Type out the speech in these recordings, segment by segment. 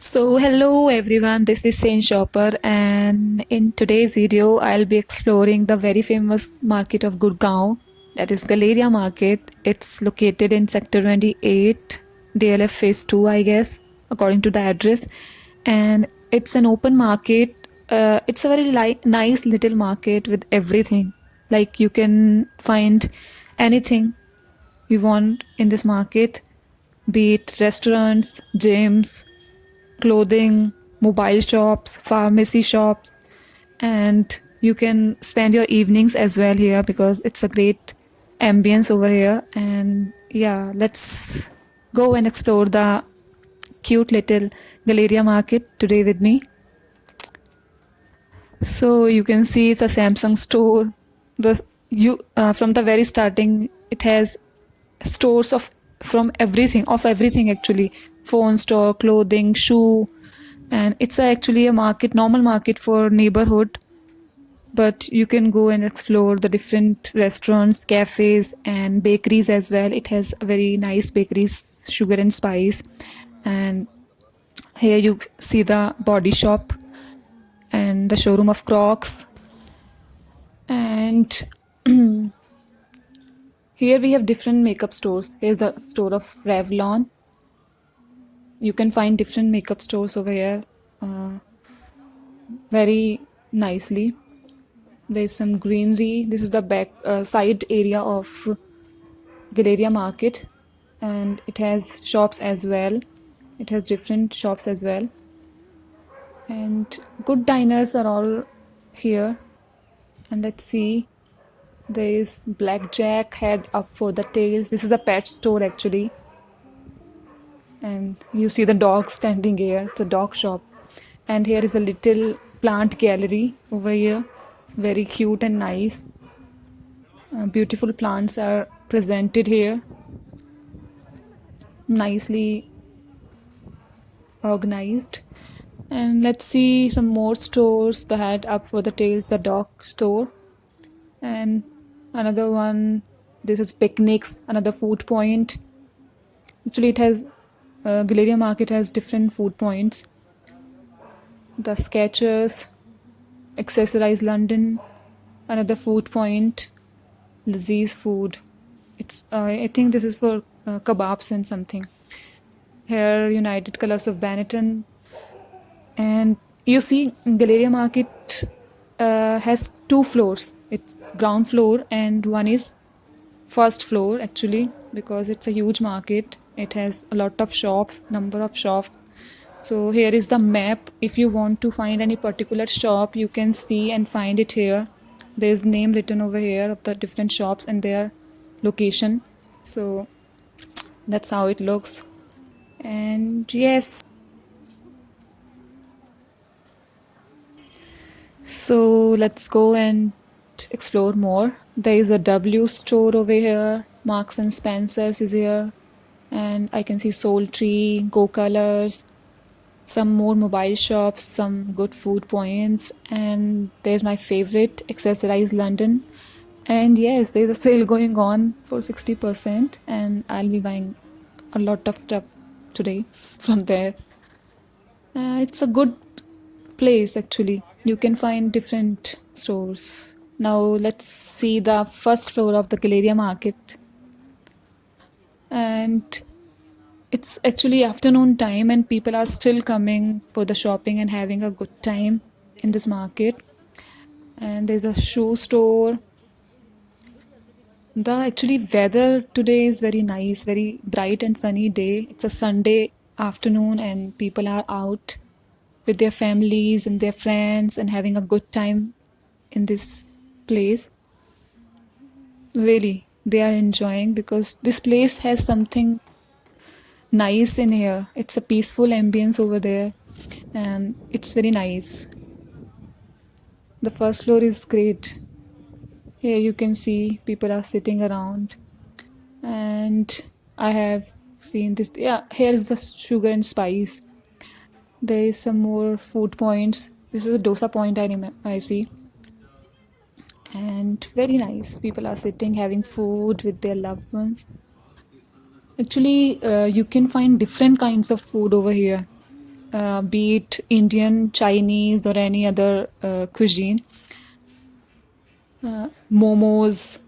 So, hello everyone, this is Saint Shopper, and in today's video, I'll be exploring the very famous market of Gurgaon, that is Galeria Market. It's located in Sector 28, DLF Phase 2, I guess, according to the address. And it's an open market. It's a very nice little market with everything. Like you can find anything you want in this market, be it restaurants, gyms, clothing, mobile shops, pharmacy shops, and you can spend your evenings as well here because it's a great ambience over here. And yeah, let's go and explore the cute little Galeria market today with me. So you can see it's a Samsung store. The you From the very starting, it has stores of everything actually, phone store, clothing, shoe, and it's actually a market, normal market for neighborhood, but you can go and explore the different restaurants, cafes, and bakeries as well. It has a very nice bakeries, sugar and spice. And here you see the body shop and the showroom of Crocs. And here we have different makeup stores. Here's the store of Revlon. You can find different makeup stores over here very nicely. There's some greenery. This is the back side area of Galeria Market, and it has shops as well. It has different shops as well, and good diners are all here. And let's see, there is Blackjack, head up for the tails. This is a pet store actually, and you see the dog standing here. It's a dog shop, and here is a little plant gallery over here, very cute and nice. Beautiful plants are presented here, nicely organized. And let's see some more stores. The head up for the tails, the dog store, and another one. This is picnics, another food point. Actually, it has Galeria Market has different food points. The Skechers, Accessorize London, another food point. Lizzie's food. It's I think this is for kebabs and something. Here, United Colors of Benetton. And you see, Galeria Market has two floors. It's ground floor and one is first floor actually, because it's a huge market. It has a lot of shops, number of shops. So here is the map. If you want to find any particular shop, you can see and find it here. There's name written over here of the different shops and their location. So that's how it looks. And yes, so let's go and explore more. There is a W store over here. Marks and Spencers is here, and I can see Soul Tree, Go Colors, some more mobile shops, some good food points, and there's my favorite, Accessorize London. And yes, there's a sale going on for 60%, and I'll be buying a lot of stuff today from there. It's a good place actually. You can find different stores. Now let's see the first floor of the Galeria Market. And it's actually afternoon time and people are still coming for the shopping and having a good time in this market. And there's a shoe store. The actually weather today is very nice, very bright and sunny day. It's a Sunday afternoon and people are out with their families and their friends and having a good time in this place. Really, they are enjoying because this place has something nice in here. It's a peaceful ambience over there and it's very nice. The first floor is great. Here you can see people are sitting around, and I have seen this. Yeah, here is the sugar and spice. There is some more food points. This is a dosa point I see. And very nice. People are sitting having food with their loved ones. Actually, you can find different kinds of food over here. be it Indian, Chinese, or any other cuisine. Momos,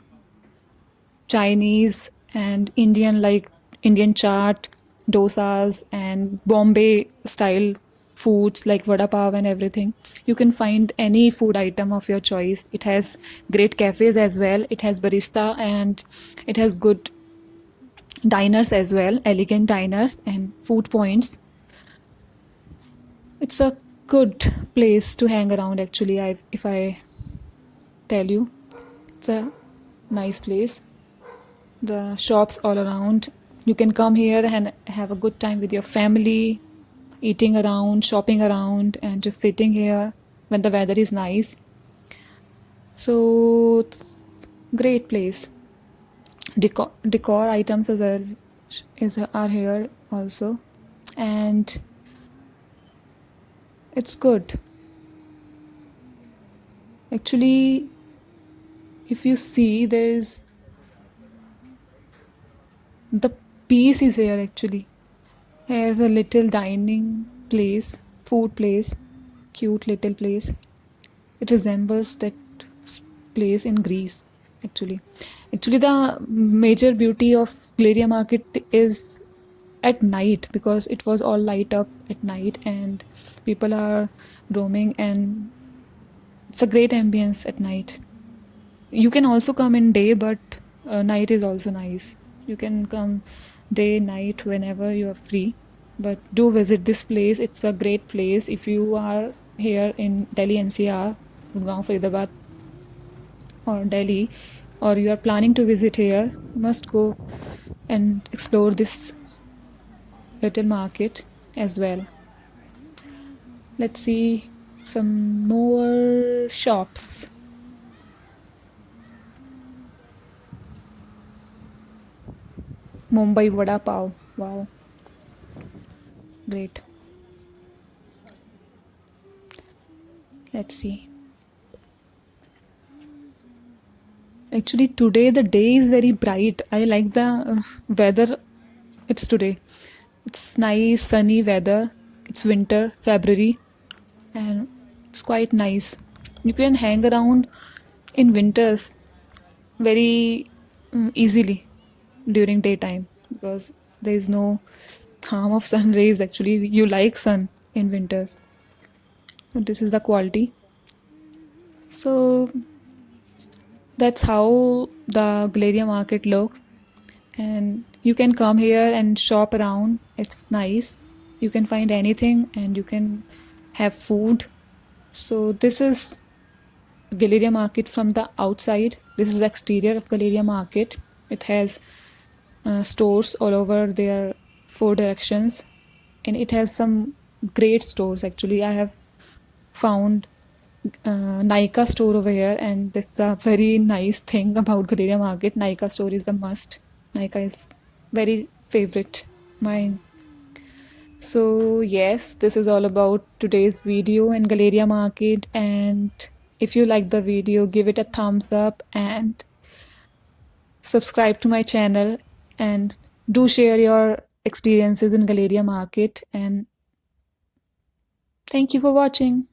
Chinese, and Indian, like Indian chaat, dosas, and Bombay style foods like vada pav and everything. You can find any food item of your choice. It has great cafes as well. It has barista, and it has good diners as well, elegant diners and food points. It's a good place to hang around actually. If I tell you, it's a nice place. The shops all around. You can come here and have a good time with your family, eating around, shopping around, and just sitting here when the weather is nice. So it's great place. Decor items are here also, and it's good. Actually, if you see, there's the piece is here actually. Here's a little dining place, food place, cute little place. It resembles that place in Greece actually. Actually, the major beauty of Galeria Market is at night because it was all light up at night and people are roaming, and it's a great ambience at night. You can also come in day, but night is also nice. You can come day, night, whenever you are free. But do visit this place. It's a great place. If you are here in Delhi NCR, Gurgaon, Faridabad, or Delhi, or you are planning to visit here, you must go and explore this little market as well. Let's see some more shops. Mumbai Vada Pav. Wow, great. Let's see. Actually, today the day is very bright. I like the weather. It's today. It's nice, sunny weather. It's winter, February, and it's quite nice. You can hang around in winters very easily during daytime because there is no harm of sun rays. Actually, you like sun in winters. So this is the quality. So that's how the Galeria market looks, and you can come here and shop around. It's nice. You can find anything and you can have food. So this is Galeria market from the outside. This is the exterior of Galeria market. It has stores all over their four directions, and it has some great stores actually. I have found Nykaa store over here, and that's a very nice thing about Galeria Market. Nykaa store is a must. Nykaa is very favorite mine. So yes, this is all about today's video and Galeria Market. And if you like the video, give it a thumbs up and subscribe to my channel, and do share your experiences in Galeria Market. And thank you for watching.